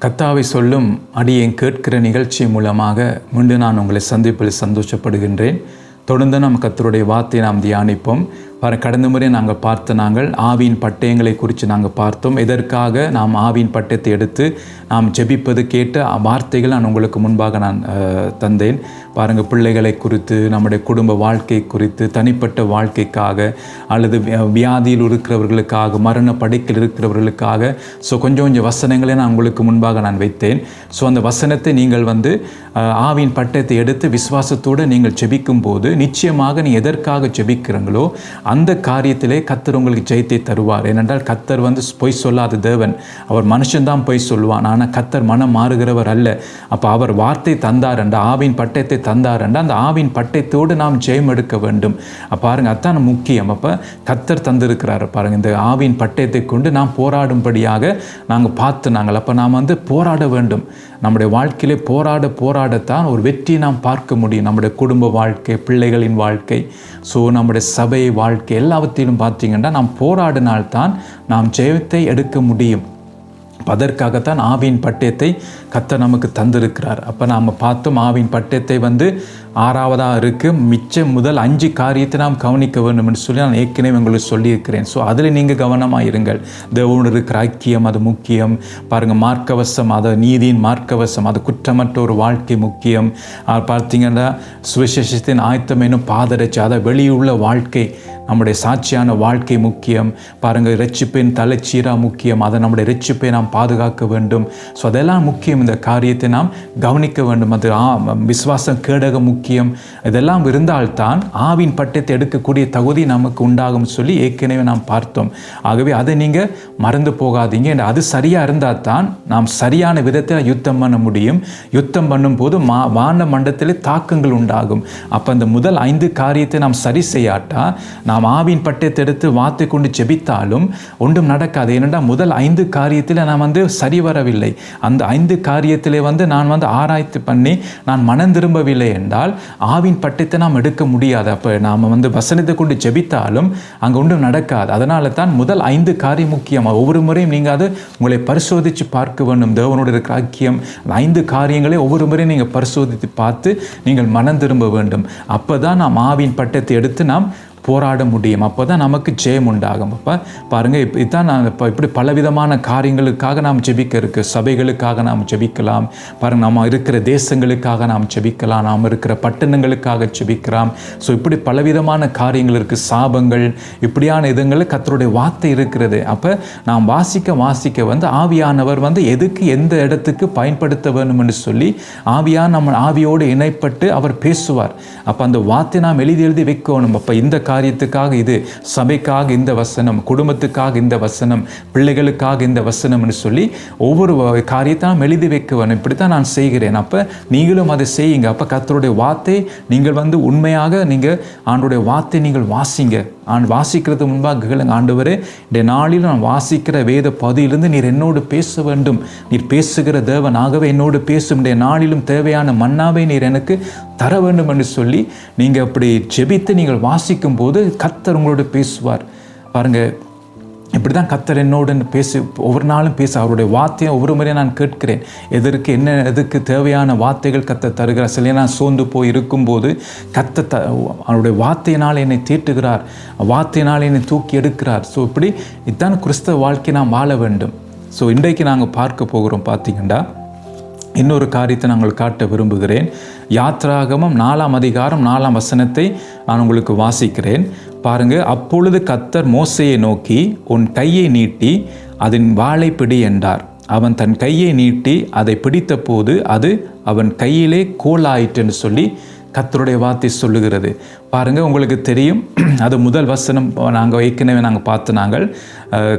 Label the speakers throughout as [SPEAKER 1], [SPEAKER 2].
[SPEAKER 1] கர்த்தாவை சொல்லும் அடியேன் கேட்கிற நிகழ்ச்சி மூலமாக மீண்டும் நான் உங்களை சந்திப்பில் சந்தோஷப்படுகின்றேன். தொடர்ந்து நாம் கர்த்தருடைய வார்த்தையை நாம் தியானிப்போம். கடந்த முறை நாங்கள் ஆவியின் பட்டயங்களை குறித்து நாங்கள் பார்த்தோம். எதற்காக நாம் ஆவியின் பட்டயத்தை எடுத்து நாம் ஜெபிப்பது கேட்ட வார்த்தைகள் நான் உங்களுக்கு முன்பாக தந்தேன். பாருங்கள், பிள்ளைகளை குறித்து, நம்முடைய குடும்ப வாழ்க்கை குறித்து, தனிப்பட்ட வாழ்க்கைக்காக, அல்லது வியாதியில் இருக்கிறவர்களுக்காக, மரண படுக்கையில் இருக்கிறவர்களுக்காக. கொஞ்சம் வசனங்களை நான் உங்களுக்கு முன்பாக வைத்தேன். அந்த வசனத்தை நீங்கள் ஆவியின் பட்டயத்தை எடுத்து விசுவாசத்தோடு நீங்கள் ஜெபிக்கும் போது நிச்சயமாக நீ எதற்காக ஜெபிக்கிறீங்களோ அந்த காரியத்திலே கர்த்தர் உங்களுக்கு ஜெயத்தை தருவார். ஏனென்றால் கர்த்தர் பொய் சொல்லாத தேவன். அவர் மனுஷன்தான் பொய் சொல்லுவான், ஆனால் கர்த்தர் மனம் மாறுகிறவர் அல்ல. அப்போ அவர் வார்த்தை தந்தாரண்டா, ஆவியின் பட்டயத்தை தந்தாரண்டா, அந்த ஆவியின் பட்டயத்தோடு நாம் ஜெயம் எடுக்க வேண்டும். பாருங்கள், அதுதான் முக்கியம். அப்போ கர்த்தர் தந்திருக்கிறார். பாருங்கள், இந்த ஆவியின் பட்டயத்தை கொண்டு நாம் போராடும்படியாக நாங்கள் அப்போ நாம் போராட வேண்டும். நம்முடைய வாழ்க்கையிலே போராடத்தான் ஒரு வெற்றி நாம் பார்க்க முடியும். நம்முடைய குடும்ப வாழ்க்கை, பிள்ளைகளின் வாழ்க்கை, நம்முடைய சபை வாழ்க்கை எல்லாவற்றிலும் பார்த்தீங்கன்னா நாம் போராடினால்தான் நாம் ஜெயத்தை எடுக்க முடியும். அதற்காகத்தான் ஆவியின் பட்டயத்தை கர்த்தர் நமக்கு தந்திருக்கிறார். அப்போ நாம் பார்த்தோம், ஆவியின் பட்டயத்தை 6வதாக இருக்குது. மிச்சம் முதல் 5 காரியத்தை நாம் கவனிக்க வேண்டும் என்று சொல்லி நான் ஏற்கனவே உங்களுக்கு சொல்லியிருக்கிறேன். அதில் நீங்கள் கவனமாக இருங்கள். தேவனோடு இருக்கிற ஐக்கியம் அது முக்கியம். பாருங்கள், மார்க்கவசம், அது நீதியின் மார்க்கவசம், அது குற்றமற்ற ஒரு வாழ்க்கை முக்கியம். பார்த்தீங்கன்னா சுவிசேஷத்தின் ஆயத்தம் என்னும் பாதரட்சி, அதை வெளியுள்ள வாழ்க்கை, நம்முடைய சாட்சியான வாழ்க்கை முக்கியம். பாருங்கள், இரட்சிப்பின் தலைச்சீரா முக்கியம். அதை நம்முடைய இரட்சிப்பை நாம் பாதுகாக்க வேண்டும். அதெல்லாம் முக்கியம். இந்த காரியத்தை நாம் கவனிக்க வேண்டும். அது விசுவாசம் கேடகம் முக்கியம். இதெல்லாம் இருந்தால்தான் ஆவின் பட்டயத்தை எடுக்கக்கூடிய தகுதி நமக்கு உண்டாகும் சொல்லி ஏற்கனவே நாம் பார்த்தோம். ஆகவே அதை நீங்கள் மறந்து போகாதீங்க. அது சரியாக இருந்தால் தான் நாம் சரியான விதத்தில் யுத்தம் பண்ண முடியும். யுத்தம் பண்ணும்போது வான மண்டலத்திலே தாக்கங்கள் உண்டாகும். அப்போ அந்த முதல் 5 காரியத்தை நாம் சரி செய்யாட்டா நாம் ஆவின் பட்டயத்தை எடுத்து வார்த்தை கொண்டு ஜெபித்தாலும் ஒன்றும் நடக்காது. ஏனென்றால் முதல் 5 காரியத்தில் நான் சரி வரவில்லை. அந்த 5 காரியத்திலே நான் ஆராய்ச்சி பண்ணி நான் மனம் திரும்பவில்லை என்றால் ஆவின் பட்டயத்தை நாம் எடுக்க முடியாது. அப்போ நாம் வசனத்தை கொண்டு ஜெபித்தாலும் அங்கே ஒன்றும் நடக்காது. அதனால தான் முதல் 5 காரியம் முக்கியம். ஒவ்வொரு முறையும் நீங்கள் அதை உங்களை பரிசோதித்து பார்க்க வேண்டும். தேவனோடு இருக்கிற ஐக்கியம், 5 காரியங்களை ஒவ்வொரு முறையும் நீங்கள் பரிசோதித்து பார்த்து நீங்கள் மனம் திரும்ப வேண்டும். அப்போ தான் நாம் ஆவின் பட்டயத்தை எடுத்து நாம் போராட முடியும். அப்போ தான் நமக்கு ஜெயம் உண்டாகும். அப்போ பாருங்கள், இதுதான் இப்படி பலவிதமான காரியங்களுக்காக நாம் ஜெபிக்க இருக்குது. சபைகளுக்காக நாம் ஜெபிக்கலாம். பாருங்கள், நம்ம இருக்கிற தேசங்களுக்காக நாம் ஜெபிக்கலாம். நாம் இருக்கிற பட்டணங்களுக்காக ஜெபிக்கலாம். இப்படி பலவிதமான காரியங்கள் இருக்குது. சாபங்கள், இப்படியான இதுங்களில் கர்த்தருடைய வார்த்தை இருக்கிறது. அப்போ நாம் வாசிக்க ஆவியானவர் எதுக்கு எந்த இடத்துக்கு பயன்படுத்த வேண்டும் என்று சொல்லி நம்ம ஆவியோடு இணைப்பட்டு அவர் பேசுவார். அப்போ அந்த வார்த்தை நாம் எழுதி வைக்கணும். அப்போ இந்த காரியத்துக்காக இது, சபைக்காக இந்த வசனம், குடும்பத்துக்காக இந்த வசனம், பிள்ளைகளுக்காக இந்த வசனம் என்று சொல்லி ஒவ்வொரு காரியத்தை நாம் எழுதி வைக்க வேணும். இப்படித்தான் நான் செய்கிறேன். அப்போ நீங்களும் அதை செய்யுங்க. அப்போ கர்த்தருடைய வார்த்தை நீங்கள் உண்மையாக நீங்கள் ஆண்டவருடைய வார்த்தை நீங்கள் வாசிங்க. வாசிக்கிறது முன்பாக கேளுங்க, ஆண்டவரே இந்த நாளில் நான் வாசிக்கிற வேத பகுதியிலிருந்து நீர் என்னோடு பேச வேண்டும். நீர் பேசுகிற தேவனாகவே என்னோடு பேசும். இந்த நாளிலும் தேவையான மன்னாவை நீர் எனக்கு தர வேண்டும் என்று சொல்லி நீங்கள் அப்படி ஜெபித்து நீங்கள் வாசிக்கும் போது கர்த்தர் உங்களோடு பேசுவார். பாருங்கள், இப்படி தான் கர்த்தர் என்னோடு ஒவ்வொரு நாளும் அவருடைய வார்த்தையை ஒவ்வொரு முறையும் நான் கேட்கிறேன். எதுக்கு தேவையான வார்த்தைகள் கர்த்தர் தருகிறார். சில நான் சோர்ந்து போய் இருக்கும்போது கர்த்தர் அவருடைய வார்த்தையினால் என்னை தீட்டுகிறார், வார்த்தையினால் என்னை தூக்கி எடுக்கிறார். இப்படி இதுதான் கிறிஸ்தவ வாழ்க்கை நாம் வாழ வேண்டும். இன்றைக்கு நாங்கள் பார்க்க போகிறோம். பார்த்தீங்கன்னா இன்னொரு காரியத்தை நாங்கள் காட்ட விரும்புகிறேன். யாத்ராகமம் 4ஆம் அதிகாரம் 4ஆம் வசனத்தை நான் உங்களுக்கு வாசிக்கிறேன். பாருங்கள், அப்பொழுது கர்த்தர் மோசேயை நோக்கி, உன் கையை நீட்டி அதன் வாளை பிடி என்றார். அவன் தன் கையை நீட்டி அதை பிடித்த போது அது அவன் கையிலே கோலாயிற்றுன்னு சொல்லி கர்த்தருடைய வார்த்தை சொல்லுகிறது. பாருங்கள், உங்களுக்கு தெரியும், அது முதல் வசனம் ஏற்கனவே பார்த்து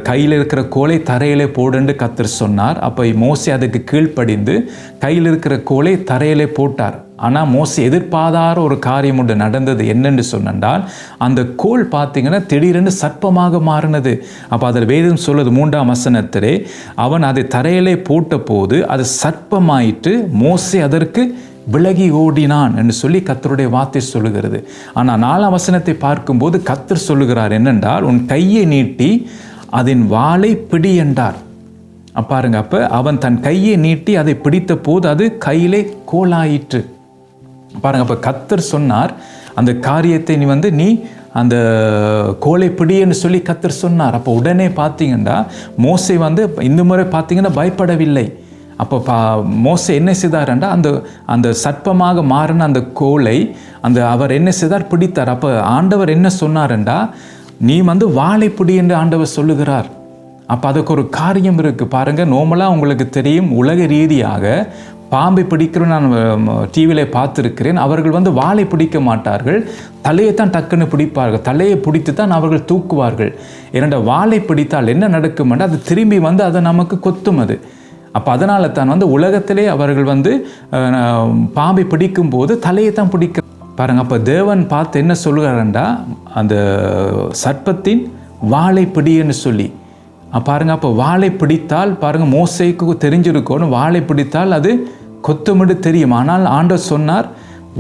[SPEAKER 1] கையில் இருக்கிற கோலை தரையிலே போடுன்னு கர்த்தர் சொன்னார். அப்போ மோசே அதுக்கு கீழ்ப்படிந்து கையில் இருக்கிற கோலை தரையிலே போட்டார். ஆனால் மோசே எதிர்பாராத ஒரு காரியம் ஒன்று நடந்தது. என்னென்று சொன்னால், அந்த கோல் பார்த்தீங்கன்னா திடீரென்று சர்ப்பமாக மாறினது. அப்போ அதில் வேதம் சொல்லுது 3ஆம் வசனத்திலே, அவன் அதை தரையிலே போட்ட போது அது சர்ப்பமாயிற்று, மோசே அதற்கு விலகி ஓடினான் என்று சொல்லி கர்த்தருடைய வார்த்தை சொல்லுகிறது. ஆனால் 4ஆம் வசனத்தை பார்க்கும்போது கர்த்தர் சொல்லுகிறார் என்னென்றால், உன் கையை நீட்டி அதன் வாளை பிடி என்றார். பாருங்க, அப்போ அவன் தன் கையை நீட்டி அதை பிடித்த போது அது கையிலே கோலாயிற்று. பாருங்க, அப்போ கர்த்தர் சொன்னார் அந்த காரியத்தை நீ அந்த கோலை பிடின்னு சொல்லி கர்த்தர் சொன்னார். அப்போ உடனே பார்த்தீங்கன்னா மோசே இந்த முறை பார்த்தீங்கன்னா பயப்படவில்லை. அப்போ மோசே என்ன செய்தார்ண்டா அந்த சர்ப்பமாக மாறின அந்த கோலை அவர் என்ன செய்தார், பிடித்தார். அப்போ ஆண்டவர் என்ன சொன்னார்ண்டா, நீ வாளை பிடி என்று ஆண்டவர் சொல்லுகிறார். அப்போ அதுக்கு ஒரு காரியம் இருக்குது பாருங்கள். நார்மலாக உங்களுக்கு தெரியும், உலக ரீதியாக பாம்பை பிடிக்கிறோன்னு நான் டிவியில் பார்த்துருக்கிறேன். அவர்கள் வாளை பிடிக்க மாட்டார்கள், தலையை தான் டக்குன்னு பிடிப்பார்கள். தலையை பிடித்து தான் அவர்கள் தூக்குவார்கள். ஏனென்ற வாளை பிடித்தால் என்ன நடக்குமென்று அது திரும்பி அதை நமக்கு கொத்தும். அது அப்போ அதனால தான் உலகத்திலே அவர்கள் பாம்பை பிடிக்கும் போது தலையை தான் பிடிக்க பாருங்கள். அப்போ தேவன் பார்த்து என்ன சொல்லுகிறாருண்டா, அந்த சர்ப்பத்தின் வாளை பிடின்னு சொல்லி பாருங்கள். அப்போ வாளை பிடித்தால் பாருங்கள், மோசேக்கு தெரிஞ்சிருக்கணும், வாளை பிடித்தால் அது கொத்துமிடு தெரியும். ஆனால் ஆண்டவர் சொன்னார்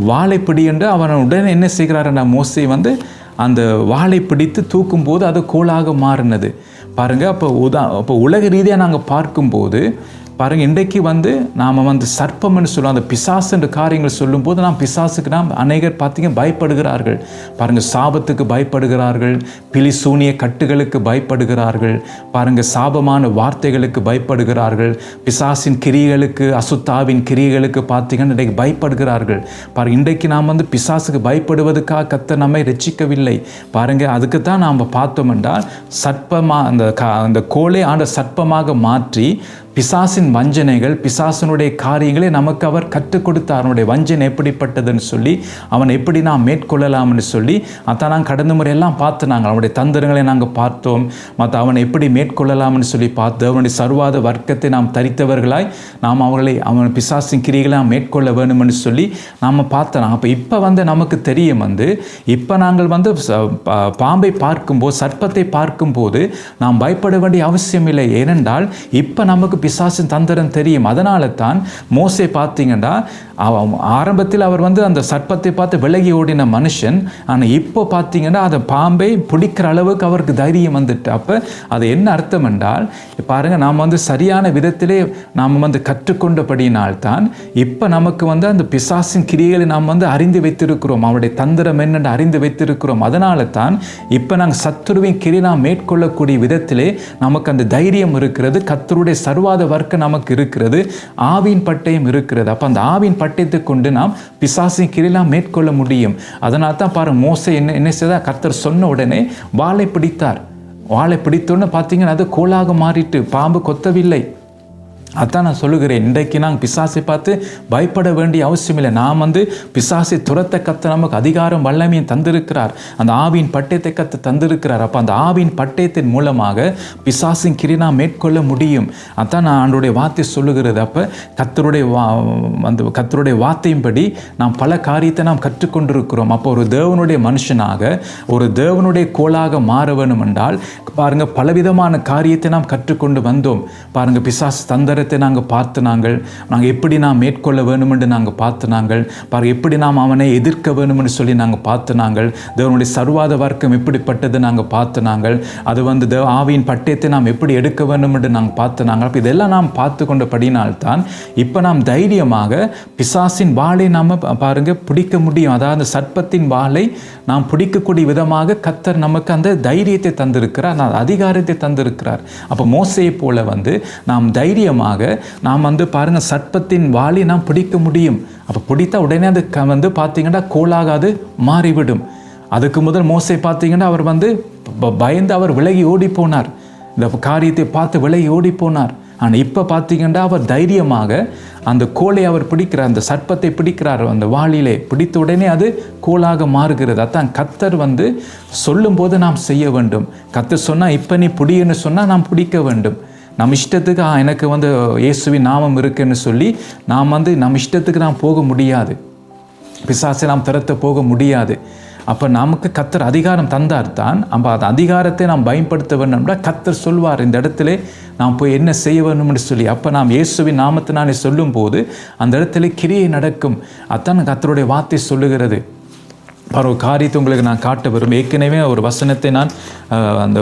[SPEAKER 1] வாளை பிடி என்று. அவன் உடனே என்ன செய்கிறாருன்னா, மோசே அந்த வாளை பிடித்து தூக்கும் போது அது கோலாக மாறினது பாருங்கள். அப்போ உலக ரீதியாக நாங்கள் பார்க்கும்போது பாருங்கள், இன்றைக்கு நாம் சர்ப்பம்னு சொல்லுவோம், அந்த பிசாசு என்ற காரியங்கள் சொல்லும்போது நாம் பிசாசுக்கு அநேகர் பார்த்தீங்க பயப்படுகிறார்கள். பாருங்கள், சாபத்துக்கு பயப்படுகிறார்கள், பிலி சூனிய கட்டுகளுக்கு பயப்படுகிறார்கள். பாருங்கள், சாபமான வார்த்தைகளுக்கு பயப்படுகிறார்கள், பிசாசின் கிரியைகளுக்கு, அசுத்தாவின் கிரியைகளுக்கு பார்த்தீங்கன்னா இன்றைக்கு பயப்படுகிறார்கள். பாருங்கள், இன்றைக்கு நாம் பிசாசுக்கு பயப்படுவதற்காக கர்த்தர் நம்மை ரட்சிக்கவில்லை. பாருங்கள், அதுக்கு தான் நாம் பார்த்தோம் என்றால் சர்ப்பமாக அந்த கோலை சர்ப்பமாக மாற்றி பிசாசின் வஞ்சனைகள், பிசாசனுடைய காரியங்களை நமக்கு அவர் கற்றுக் கொடுத்தார். அவனுடைய வஞ்சனை எப்படிப்பட்டதுன்னு சொல்லி, அவன் எப்படி நாம் மேற்கொள்ளலாம்னு சொல்லி, அதான் நாங்கள் கடந்த முறையெல்லாம் பார்த்து அவனுடைய தந்திரங்களை நாங்கள் பார்த்தோம். அவனை எப்படி மேற்கொள்ளலாம்னு சொல்லி பார்த்து, அவனுடைய சர்வாத வர்க்கத்தை நாம் தரித்தவர்களாய் நாம் அவன் பிசாசின் கிரிகளை நாம் மேற்கொள்ள வேணும்னு சொல்லி நாம் பார்த்தோம். அப்போ இப்போ நமக்கு தெரியும், இப்போ நாங்கள் பாம்பை பார்க்கும்போது, சர்ப்பத்தை பார்க்கும்போது நாம் பயப்பட வேண்டிய அவசியம் இல்லை. ஏனென்றால் இப்போ நமக்கு பிசாசின் தந்திரம் தெரியும். அதனால தான் மோசே பார்த்தீங்கன்னா ஆரம்பத்தில் அவர் அந்த சர்ப்பத்தை பார்த்து விலகி ஓடின மனுஷன், ஆனால் இப்போ பார்த்தீங்கன்னா அந்த பாம்பை பிடிக்கிற அளவுக்கு அவருக்கு தைரியம் வந்துட்டு. அப்போ அது என்ன அர்த்தம் என்றால், பாருங்கள், நாம் சரியான விதத்திலே நாம் கற்றுக்கொண்டபடியினால்தான் இப்போ நமக்கு அந்த பிசாசின் கிரியைகளை நாம் அறிந்து வைத்திருக்கிறோம், அவருடைய தந்திரம் என்னென்று அறிந்து வைத்திருக்கிறோம். அதனால தான் இப்போ நாங்கள் சத்துருவின் கிரியை நாம் மேற்கொள்ளக்கூடிய விதத்திலே நமக்கு அந்த தைரியம் இருக்கிறது, கர்த்தருடைய சர்வாத வர்க்கம் நமக்கு இருக்கிறது, ஆவியின் பட்டயம் இருக்கிறது. அப்போ அந்த ஆவியின் பட்டயத்தை கொண்டு நாம் பிசாசின் கிரியை மேற்கொள்ள முடியும். அதனால தான் பாருங்கள், மோசே என்ன செய்தார், கர்த்தர் சொன்ன உடனே வாளை பிடித்தார். வாளை பிடித்தோன்னு பார்த்தீங்கன்னா அது கோலாக மாறிட்டு, பாம்பு கொத்தவில்லை. அதான் நான் சொல்லுகிறேன், இன்றைக்கு நாங்கள் பிசாசை பார்த்து பயப்பட வேண்டிய அவசியம் இல்லை. நாம் பிசாசை துரத்த கத்த நமக்கு அதிகாரம் வல்லமையும் தந்திருக்கிறார், அந்த ஆவியின் பட்டயத்தை கத்து தந்திருக்கிறார். அப்போ அந்த ஆவியின் பட்டயத்தின் மூலமாக பிசாசின் கிரியை நாம் மேற்கொள்ள முடியும். அதான் நான் ஆண்டோடைய வார்த்தை சொல்லுகிறது. அப்போ கர்த்தருடைய வார்த்தையின்படி நாம் பல காரியத்தை நாம் கற்றுக்கொண்டிருக்கிறோம். அப்போ ஒரு தேவனுடைய மனுஷனாக, ஒரு தேவனுடைய கோலாக மாற வேணும் என்றால் பாருங்கள், பலவிதமான காரியத்தை நாம் கற்றுக்கொண்டு வந்தோம். பாருங்கள், பிசாசு தந்திர நாங்கள் பார்த்து நாங்கள் எப்படி நாம் மேற்கொள்ள வேணும் என்று நாங்கள் பார்த்து எப்படி நாம் அவனை எதிர்க்க வேணும் என்று சொல்லி நாங்கள் பார்த்து தேவனுடைய சர்வாத வர்க்கம் எப்படிப்பட்டது நாங்கள் பார்த்து அது ஆவியின் பட்டயத்தை நாம் எப்படி எடுக்க வேண்டும் என்று நாங்கள் பார்த்து அப்போ இதெல்லாம் நாம் பார்த்து கொண்டபடினால்தான் இப்போ நாம் தைரியமாக பிசாசின் வாளை நாம் பிடிக்க முடியும். அதாவது சர்ப்பத்தின் வாளை நாம் பிடிக்கக்கூடிய விதமாக கர்த்தர் நமக்கு அந்த தைரியத்தை தந்திருக்கிறார், அதிகாரத்தை தந்திருக்கிறார். அப்போ மோசேயை போல நாம் தைரியமாக நாம் பாருங்கள், சர்ப்பத்தின் வாளை நாம் பிடிக்க முடியும். அப்போ பிடித்தா உடனே அது பார்த்தீங்கன்னா கோலாகாது மாறிவிடும். அதுக்கு முதல் மோசே பார்த்தீங்கன்னா அவர் பயந்து அவர் விலகி ஓடி போனார், இந்த காரியத்தை பார்த்து விலகி ஓடி போனார். ஆனால் இப்போ பார்த்தீங்கன்னா அவர் தைரியமாக அந்த கோலை அவர் பிடிக்கிறார், அந்த சர்ப்பத்தை பிடிக்கிறார், அந்த வாளிலே பிடித்த உடனே அது கோலாக மாறுகிறது. அதான் கர்த்தர் சொல்லும்போது நாம் செய்ய வேண்டும். கர்த்தர் சொன்னால் இப்போ நீ பிடின்னு சொன்னால் நாம் பிடிக்க வேண்டும். நம்ம இஷ்டத்துக்கு எனக்கு இயேசுவின் நாமம் இருக்குன்னு சொல்லி நாம் நம்ம இஷ்டத்துக்கு நாம் போக முடியாது, பிசாசை நாம் திறத்த போக முடியாது. அப்போ நமக்கு கர்த்தர் அதிகாரம் தந்தார் தான். அப்போ அந்த அதிகாரத்தை நாம் பயன்படுத்த வேண்டும்னா கர்த்தர் சொல்வார், இந்த இடத்துல நாம் போய் என்ன செய்ய வேணும்னு சொல்லி. அப்போ நாம் இயேசுவின் நாமத்தினாலே சொல்லும்போது அந்த இடத்துல கிரியை நடக்கும். அதான் கர்த்தருடைய வார்த்தை சொல்லுகிறது. ஒரு காரியத்தை உங்களுக்கு நான் காட்ட வரும். ஏற்கனவே ஒரு வசனத்தை நான்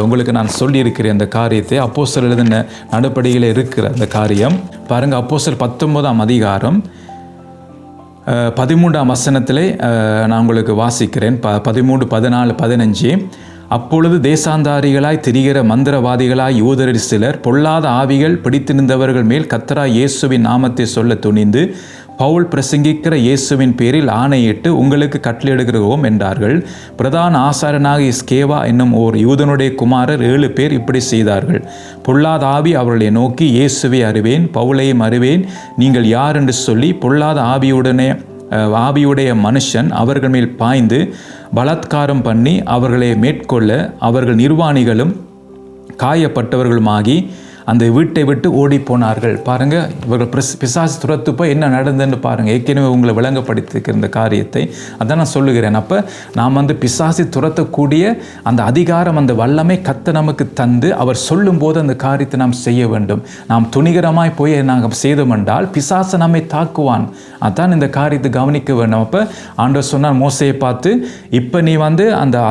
[SPEAKER 1] உங்களுக்கு நான் சொல்லியிருக்கிறேன். அந்த காரியத்தை அப்போஸ்தலர் எழுதின நடபடியில் இருக்கிற அந்த காரியம் பாருங்கள். அப்போஸ்தலர் 19ஆம் அதிகாரம் 13ஆம் வசனத்திலே நான் உங்களுக்கு வாசிக்கிறேன். 13, 14, 15. அப்பொழுது தேசாந்தாரிகளாய் திரிகிற மந்திரவாதிகளாய் யூதரில் சிலர் பொல்லாத ஆவிகள் பிடித்திருந்தவர்கள் மேல் கர்த்தராகிய இயேசுவின் நாமத்தை சொல்ல துணிந்து பவுல் பிரசங்கிக்கிற இயேசுவின் பேரில் ஆணையிட்டு உங்களுக்கு கட்டளையிடுகிறோம் என்றார்கள். பிரதான ஆசாரனாகிய ஸ்கேவா என்னும் ஓர் யூதனுடைய குமாரர் 7 பேர் இப்படி செய்தார்கள். பொல்லாத ஆவி அவர்களை நோக்கி, இயேசுவை அறிவேன், பவுலையும் அறிவேன், நீங்கள் யார் என்று சொல்லி பொல்லாத ஆவியுடைய மனுஷன் அவர்கள் மேல் பாய்ந்து பலாத்காரம் பண்ணி அவர்களை மேற்கொள்ள அவர்கள் நிர்வாணிகளும் காயப்பட்டவர்களுமாகி அந்த வீட்டை விட்டு ஓடி போனார்கள். பாருங்கள், இவர்கள் பிசாசு துரத்து போய் என்ன நடந்ததுன்னு பாருங்கள். ஏற்கனவே உங்களை விளங்கப்படுத்திருக்கிற இந்த காரியத்தை அதான் நான் சொல்லுகிறேன். அப்போ நாம் பிசாசு துரத்தக்கூடிய அந்த அதிகாரம், அந்த வல்லமை கர்த்தர் நமக்கு தந்து அவர் சொல்லும்போது அந்த காரியத்தை நாம் செய்ய வேண்டும். நாம் துணிகரமாய் போய் நாங்கள் செய்தோம் என்றால் பிசாசு நம்மை தாக்குவான். அதான் இந்த காரியத்தை கவனிக்க வேண்டும். அப்போ ஆண்டவர் சொன்னார் மோசையை பார்த்து, இப்போ நீ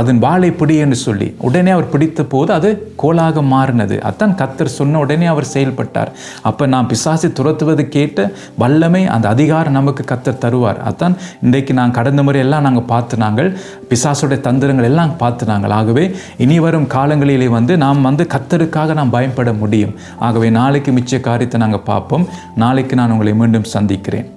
[SPEAKER 1] அதன் வாளை பிடி என்று சொல்லி உடனே அவர் பிடித்த போது அது கோலாக மாறினது. அதான் கர்த்தர் சொன்ன உடனே அவர் செயல்பட்டார். அப்போ நாம் பிசாசை துரத்துவது கேட்ட வல்லமை, அந்த அதிகாரம் நமக்கு கர்த்தர் தருவார். அதான் இன்றைக்கு கடந்த முறையெல்லாம் நாங்கள் பார்த்து பிசாசுடைய தந்திரங்கள் எல்லாம் பார்த்து ஆகவே இனி வரும் காலங்களிலே நாம் கர்த்தருக்காக நாம் பயன்பட முடியும். ஆகவே நாளைக்கு மிச்ச காரியத்தை நாங்கள் பார்ப்போம். நாளைக்கு நான் உங்களை மீண்டும் சந்திக்கிறேன்.